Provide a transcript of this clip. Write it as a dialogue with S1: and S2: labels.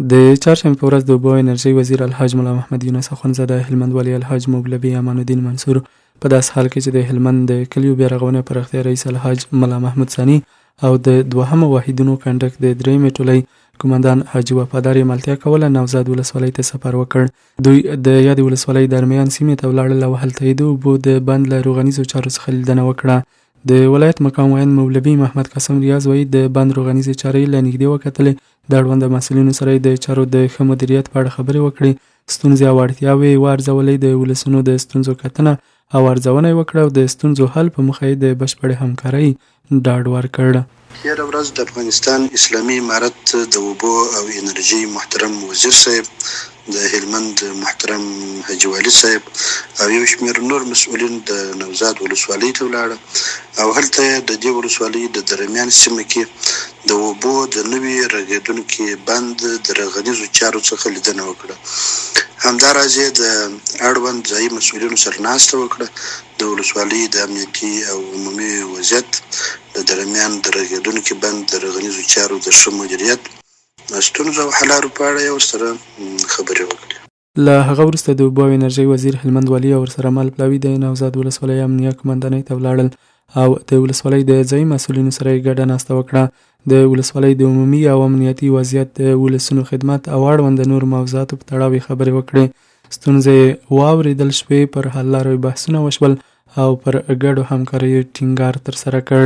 S1: د چهارشنبې په ورځ د اوبو انرژۍ وزیر الحاج ملا محمد یونس اخوندزاده، هلمند والي الحاج مولوي امان الدین منصور، په داس حال کې چې د هلمند د کلیو بیا رغونې پراختیا رئیس الحاج ملا محمود ثاني او د دوهمه واحدونو کنډک د درېیمې ټولۍ قومندان حاجي وفادار ملتیا کوله نوزاد ولسوالۍ ته سفر وکړ. دوی د یادې ولسوالۍ درمیان سیمې ته ولاړل او هلته یې د اوبو د بند له درغنیزو چارو څخه لیدنه وکړه. د ولایت مقام وین مولوي محمد قاسم ریاض وایي د بند درغنیزې چارې له نږدې وکتلې، د اړونده مسؤلینو سره د چارو د ښه مدیریت په اړه خبرې وکړې، ستونزې او اړتیاوې یې وارزولې، د ولسونو د ستونزو کتنه او ارزونه یې وکړه او د ستونزو حل په موخه یې د بشپړې همکارۍ ډاډ ورکړ.
S2: تېره ورځ د افغانستان اسلامي امارت د اوبو او انرژۍ محترم وزیر صاحب، د هلمند محترم حاجي والي صاحب او یو شمېر نور مسؤلین د نوزاد ولسوالۍ ته ولاړه او هلته د دې ولسوالۍ د درمیان سیمه کې د اوبو د نوي رغېدونکي بند د درغنیزو چارو څخه لیدنه وکړه. همداراز یې د اړوند ځایي مسؤلینو سره ناسته وکړه، د ولسوالۍ د امنیتي او عمومي وضعیت، د درمیان د رغېدونکي بند د درغنیزو چارو د ښه مدیریت، ستونزو او حلارو په اړه یې ورسره خبرې وکړې.
S1: له هغه وروسته د اوبو او انرژۍ وزیر هلمند والي او ورسره پلاوي د نوزاد ولسوالۍ امنیه قومندانۍ ته ولاړل او د ولسوالۍ د ځایي مسؤلینو سره یې ګډه ناسته وکړه. د ولسوالۍ د عمومي او امنیتي وضعیت، د ولسونو خدمت او اړوند نور موضوعاتو په تړاو یې خبرې وکړې. ستونزې واورېدل شوې، پر حل لارو بحثونه وشول او پر ګډو همکاریو ټینګار ترسره کړ.